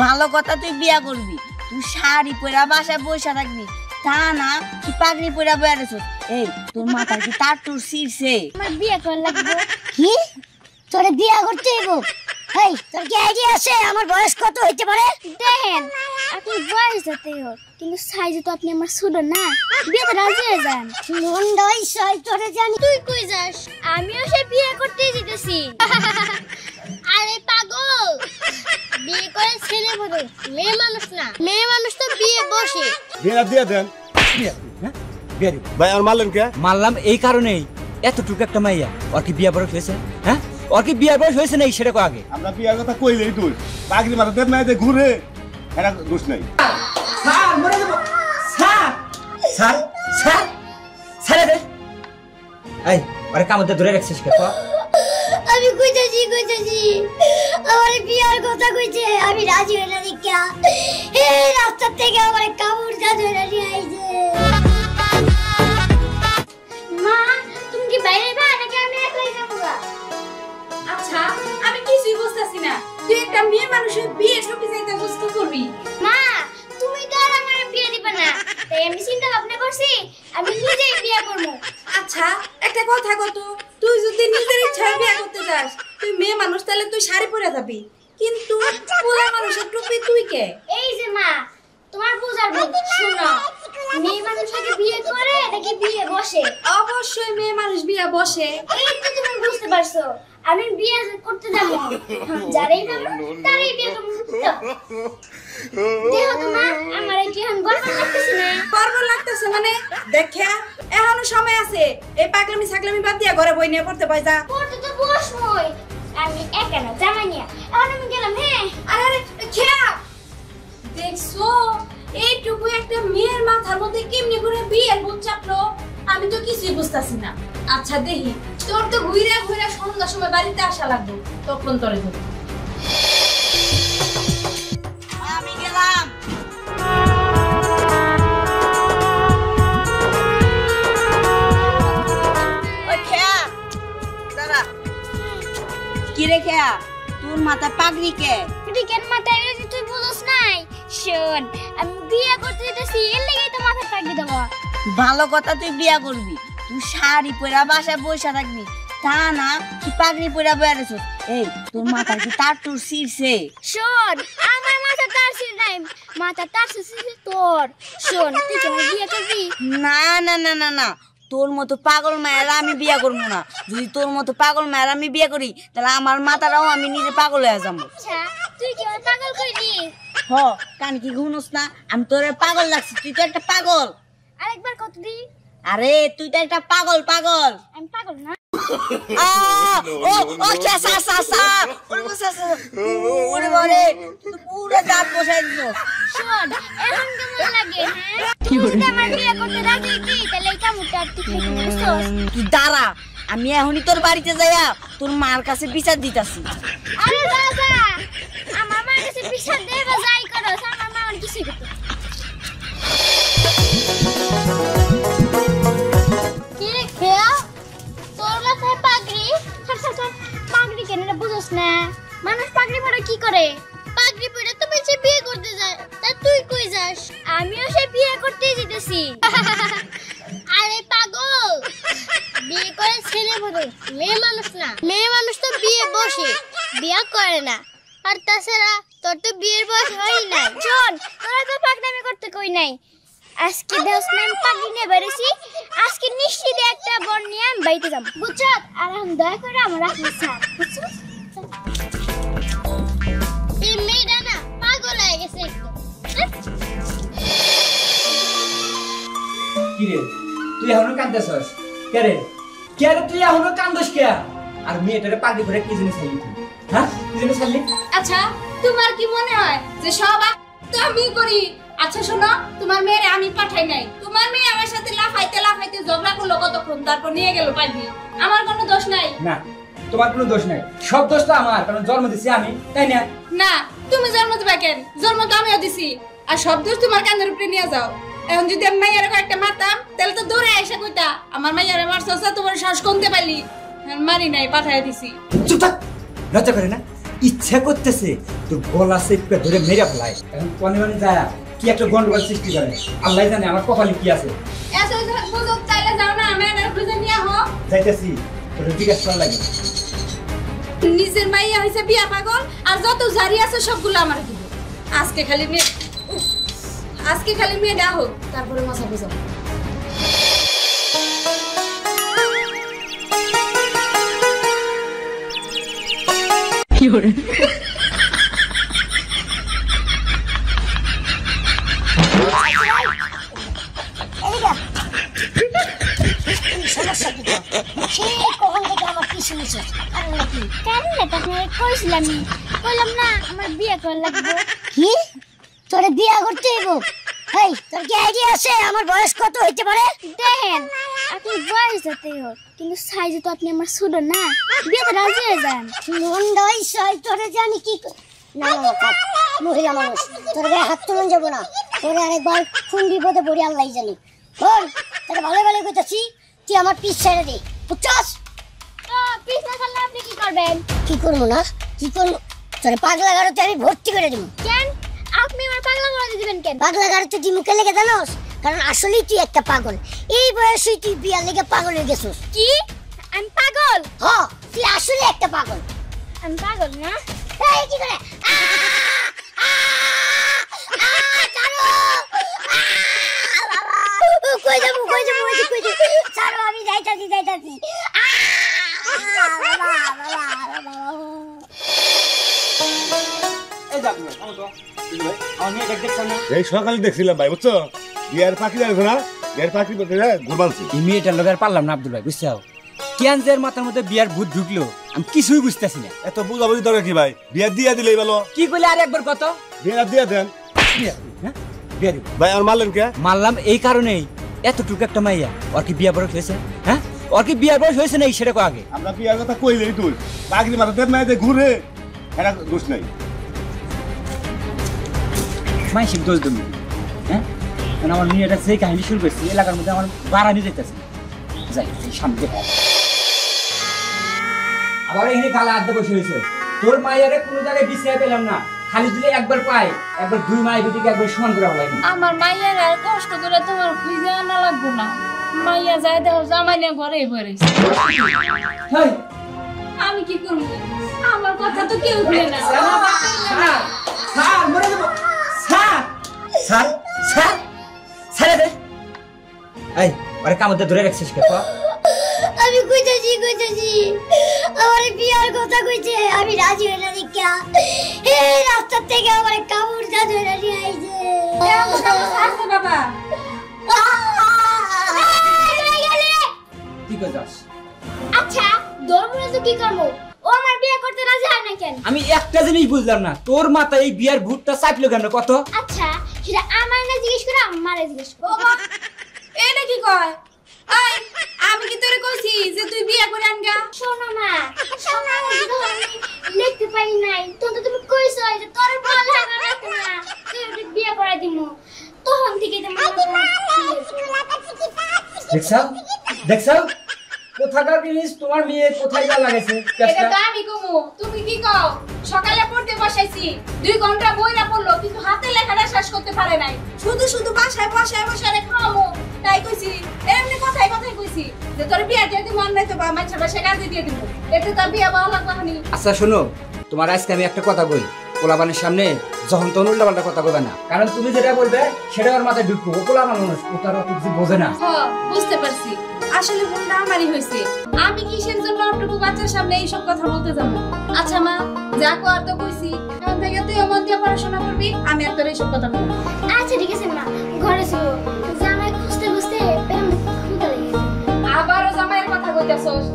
ভালো কথা, তুই বিয়া করবি, তুই শাড়ি পরা বাসায় বসে থাকবি, তা না তুই পাগড়ি পরা বেড়েছ। এই তোর মাথার কি তার টুর ছিঁড়ছে? আমার বিয়ে করা লাগবে। কি তোরে বিয়া করতে হইব? এই তোর কি আইডিয়া আছে আমার বয়স কত হইতে পারে? দেখেন আপনি বয়স যতই হোক কিন্তু সাইজে তো আপনি আমার ছোট না, বিয়েতে রাজি হয়ে যান। মন্ডাই সাই তোরে জানি। তুই কই যাস? আমিও সে বিয়ে করতেই যেতেছি। আরে পাগল, বিয়ে করে ছেলে বদল, মেয়ে মানুষ না। মেয়ে মানুষ তো বিয়ে বসে। বিয়ে দিয়ে দেন। ভাই আর মারলেন কে? মারলাম এই কারণেই, এতটুকু একটা মাইয়া ওর কি বিয়ে বয়স হয়েছে? হ্যাঁ, ওর কি বিয়ে বয়স হয়েছে নাই সেটা আগে? আমরা বিয়ার কথা কইলেই তুই পাগড়ি মাথাতে মেয়েদের ঘুরে এরা দোষ নাই। স্যার মরে যাব স্যার, স্যার স্যার স্যার রে এই আরে কামতে ধরে রাখছিস কে? আমি কইতাছি আমার বিয়ার কথা কইছে, আমি রাজি হই না। দেখা এই রাস্তা থেকে আমার কাপড় ধরে নিয়ে আইছে। মা তুমি কি বাইরে বা নাকি আমি একলাই যাবো? আচ্ছা আমি কিছুই বুঝতাছি না, তুই একটা মেয়ে মানুষের বিয়ে ঠকে যাইতে বুঝতে করবি? মা তুমি তো আর আমার বিয়ে দিবা না, তাই আমি চিন্তা ভাবনা করছি আমি নিজেই বিয়ে করব। আচ্ছা একটা কথা কত, তুই যদি নিজের ইচ্ছায় বিয়ে করতে যাস, তুই মেয়ে মানুষ তাহলে তুই শাড়ি পরে যাবি, কিন্তু পোলা মানুষের টুপি তুই কে? এই যে মা তোমার বুঝার ভুল। শোনো, মেয়ে মানুষকে বিয়ে করে নাকি বিয়ে বসে? অবশ্যই মেয়ে মানুষ বিয়ে বসে। এই তো তুমি বুঝতে পারছো, আমি বিয়ে করতে যাব, যারাই পাবো তারাই বিয়ে করব। দেখো তো মা, আমার কি এখন গর্ব লাগতেছে না? গর্ব লাগতেছে মানে? দেখে এখনো সময় আছে, এই পাগলামি ছাগলামি বাদ দিয়া ঘরে বই নিয়ে পড়তে পাই যা। পড়তে তো বসমই, আমি একা না জামাই নিয়া এখন আমি গেলাম। হ্যাঁ আরে খেয়া দেখছো এইটুকু একটা মেয়ের মাথার মধ্যে কেমনি করে বিয়ের ভূত চাপলো, আমি তো কিছুই বুঝতাছি না। আচ্ছা দেখি, তোর তো ঘুরে ঘুরে সন্ধ্যার সময় বাড়িতে আসা লাগবে, তখন তোরে ধরবো। আমি গেলাম। ওই খেয়া দাঁড়া। কি রে খেয়া, তোর মাথা পাগড়ি কে? কেন মাথায় এসে তুই বুঝছ নাই? শোন, আমি বিয়ে করতে যেতেছি, এর লাগেই তো মাথা কাটি দেব। ভালো কথা, তুই বিয়া করবি, তুই শাড়ি পরা বাসায় বসে থাকবি, তা না তুই পাগড়ি পরা বেড়েছ। এই তোর মাথার কি তার টুর ছিঁড়ছে? শোন, আমার মাথা তার ছিল নাই, মাথা তার ছিল তোর। শোন, তুই কি আমার বিয়ে করবি? না না না না না, তোর মতো পাগল মায়েরা আমি বিয়া করবো না। যদি তোর মতো পাগল মায়েরা আমি বিয়ে করি তাহলে আমার মাথাটাও আমি নিজে পাগল হয়ে যাবো। আচ্ছা তুই কি আমার পাগল কইলি? হ, কান কি ঘুমোস না? আমি তোরে পাগল লাগছি, তুই তো একটা পাগল। আরেকবার কত দি? আরে তুই তো একটা পাগল পাগল। আমি পাগল না। পুরো দাঁত বসাই দিল। শোন, এখন কেমন লাগে? হ্যাঁ, তুই যদি আমার বিয়ে করতে রাজি কি তাহলে এই কামড়টা আর তুই খাইবি না, বুঝছস? তুই দাঁড়া, আমি এখনই তোর বাড়িতে যাইয়া তোর মার কাছে বিচার দিতাছি। আরে রাজা, আমার মার কাছে বিচার দেবা যাই করো, আমার মা আর কিছু করতে। কি রে খেয়া, তোর মাথায় পাগড়ি? পাগড়ি কেন রে, বুঝছ না? মানুষ পাগড়ি পরে কি করে? পাগড়ি পরে তুমি যে বিয়ে করতে যায়, তা তুই কই যাস? আমিও সে বিয়ে করতেই যেতেছি। আরে পাগল, বিয়ে করে ছেলে বদল, মেয়ে মানুষ না। মেয়ে মানুষ তো বিয়ে বসে, বিয়ে করে না। আর তাছাড়া তোর তো বিয়ের বয়স হয়ই নাই। শোন, তোরা তো পাগড়ামি করতে কই নাই। আজকে দেহস্নান পাগড়ি নিয়ে বেরিয়েছি, আজকে নিশ্চিত একটা বর নিয়ে আমি বাড়িতে যাবো, বুঝছ? আর এখন দয়া করে আমার রাখলি স্যার, বুঝছো? এই মেয়েটা না পাগল হয়ে গেছে একদম। কি রে তুই এখনো কাঁদতেছস? কে রে তুই এখনো কান্দস কে? আর মেয়েটারে পাগড়ি করে কি জিনিস ছাড়লি তুই? হ্যাঁ, কি জিনিস ছাড়লি? আচ্ছা তোমার কি মনে হয় যে সব তো আমি করি? আচ্ছা শোনো, তোমার মেয়েরে আমি পাঠাই নাই, তোমার মেয়ে আমার সাথে লাফাইতে লাফাইতে ঝগড়া করলো কতক্ষণ, তারপর নিয়ে গেল পাগড়ি। আমার কোনো দোষ নাই। না, তোমার কোনো দোষ নাই, সব দোষ তো আমার, কারণ জন্ম দিছি আমি, তাই না? না, তুমি জন্ম দিবা কেন? জন্ম তো আমিও দিছি, আর সব দোষ তোমার কাঁধের উপরে নিয়ে যাও। এখন যদি আমি মাইয়ারে একটা মারতাম তাহলে তো দৌড়ে এসে কইতা আমার মাইয়ারে মারছস, তোমার শ্বাস কমতে পারলি। মারি নাই, পাঠাই দিছি। চুপ থাক, লজ্জা করে না? ইচ্ছা করতেছে তোর গলা চেপে ধরে মেরে ফেলায়। এখন কনে মানে যায় কি একটা গন্ডগোল সৃষ্টি করে, আল্লাহ জানে আমার কপালে কি আছে। এত বুঝুক চাইলে যাও না, আমি এনার খুঁজে নিয়ে আহ। যাইতেছি, তোর জিজ্ঞাসা করা লাগে। নিজের মাইয়া হয়েছে বিয়া পাগল, আর যত জারি আছে সবগুলো আমার দিব। আজকে খালি মেয়ে না হোক, তারপরে মজা বুঝাবো। কইলাম না আমার বিয়ে করা লাগবে। কি তোরে বিয়া করতে হইব? এই তোর কি আইডিয়া আছে আমার বয়স কত হইতে পারে? দেখেন আপনি বয়স যতই হোক, কিন্তু সাইজে তো আপনি আমার ছোট না, বিয়েতে রাজি হয়ে যান। মন্ডাই সাই তোরে জানি কি না না থাক, মহিলা মানুষ তোর গায়ে হাত তুলন যাব না। তোরে আরেকবার কোন বিপদে পড়ি আল্লাহ জানি। বল তোরে ভালো ভালো কইতাছি, তুই আমার পিছ ছেড়ে দে, বুঝছস? তো পিছ না ছাড়লে আপনি কি করবেন? কি করবো না কি করবো, তোরে পাগলা গাড়োতে আমি ভর্তি করে দেবো। কেন আপনি আমার পাগলা করে দিবেন কেন? পাগলা গাড়োতে তুই মুখে লেগে জানোস, কারণ আসলেই তুই একটা পাগল। এই বয়সে তুই বিয়ার লেগে পাগল হয়ে গেছিস। কি আমি পাগল? হ তুই আসলে একটা পাগল। আমি পাগল না? এই কি করে কই যাবো ছাড়ো, আমি যাইতাছি এই যাবো না, থামো তো। ভাই আমার মেয়ে দেখছেন না? এই সকালে দেখছিলাম ভাই, বুঝছো? বিয়ার পাখি আছে না, বিয়ার পাখি ঘুরবানছি। এই মেয়েটার লোকের পারলাম না আব্দুল ভাই, বুঝছো? ক্যান্সার মাথার মধ্যে বিয়ার ভূত ঢুকলো, আমি কিছুই বুঝতেছি না। এত বুঝাবুঝি দরকার কি ভাই? বিয়া দিয়ে দিলেই ভালো। কি কইলে আর একবার কত? বিয়া দিয়ে দেন বিয়া দিব ভাই। আর মারলেন কে? মানলাম এই কারণেই, এতটুকু একটা মাইয়া ওর কি বিয়া বয়স হয়েছে? হ্যাঁ ওর কি বিয়ার বয়স হয়েছে না? সেটা কো আগে। আমরা বিয়ার কথা কইলেই তুই পাগড়ি মাথাতে মেয়েদের ঘুরে, এটা দোষ নাই। মাইসিক দোষ তুমি, হ্যাঁ? কারণ আমার মেয়েটা সেই কাহিনী শুরু করছি, এলাকার মধ্যে আমার বাড়ানি যেতেছে। যাই সামনে আবার এখানে গালা আড্ডা বসে হয়েছে। তোর মায়ের কোনো জায়গায় বিছাই পেলাম না, খালি দিলে একবার পাই, একবার দুই মায়ের দিকে একবার সমান করে হলাইনি। আমার মাইয়ার আর কষ্ট করে তোমার খুঁজে আনা লাগবো না। মাইয়া যায় দেখো জামাই নিয়ে ঘরে পড়েছে। হেই, আমি কি করবো? আমার কথা তো কেউ শুনে না। স্যার, স্যার, মরে যাবো। স্যার, স্যার, স্যার, ছেড়ে দে। এই, ওরে কামড়ে ধরে রাখছিস কে? আমি কইতাছি আমার বিয়ার কথা কইছে, আমি রাজি হই না দেখা এই রাস্তা থেকে আমার কামড় যা ধরে নিয়ে আইছে। বাবা কি কইতাস? আচ্ছা ধর্মরা তো কি করবো? ও আমার বিয়ে করতে রাজি হয় না কেন? আমি একটা জিনিস বুঝলাম না, তোর মাথায় এই বিয়ার ভূতটা চাপলো কেন কত? আচ্ছা সেটা আমার না জিজ্ঞেস করে আমারে জিজ্ঞেস করো। বাবা এটা কি কয়? এই আমি কি তোরে কইছি যে তুই বিয়ে করে আনগা? শোনো না, শোনো আমি লিখতে পারি নাই, তো তুমি কইছো যে তোর ভালো লাগা না তুই ওকে বিয়ে করে দিমু, তখন থেকে তোমার দেখছাও দেখছাও কোথাকার জিনিস তোমার মেয়ে কোথায় যা লাগাইছে? এটা তো আমি কমু, তুমি কি কও? সকালে পড়তে বসাইছি, 2 ঘন্টা বইরা পড়লো, কিন্তু হাতে লেখাটা শেষ করতে পারে নাই। শুধু বাসায় বসে খাওয়ামু, তাই কইছি। এমনি কথাই কইছি যে তোর বিয়া দিয়ে দিমু, আর নাই তো মাইছা বাসা কাজে দিয়ে দিমু। এটা তো বিয়া ভালো লাগবে না। আচ্ছা শোনো, তোমার আজকে আমি একটা কথা কই, পোলাপানের সামনে যখন তখন উল্টাপাল্টা কথা কইবে না, কারণ তুমি যেটা বলবে সেটা ওর মাথায় ঢুকবো। ও পোলাপান মানুষ, ও তার অত কিছু বোঝে না। হ্যাঁ বুঝতে পারছি, আসলে ভুলটা আমারই হয়েছে। আমি কিসের জন্য অটুকু বাচ্চার সামনে এইসব কথা বলতে যাবো? আচ্ছা মা, যা কর তো কইছি, এখন থেকে তুই মন দিয়ে পড়াশোনা করবি, আমি আর তোর এইসব কথা বলবো। আচ্ছা ঠিক আছে মা, ঘরে ছিল জামাই খুঁজতে খুঁজতে পেটে ক্ষুধা লেগে গেছে। আবারও জামাইয়ের কথা কইতাছস?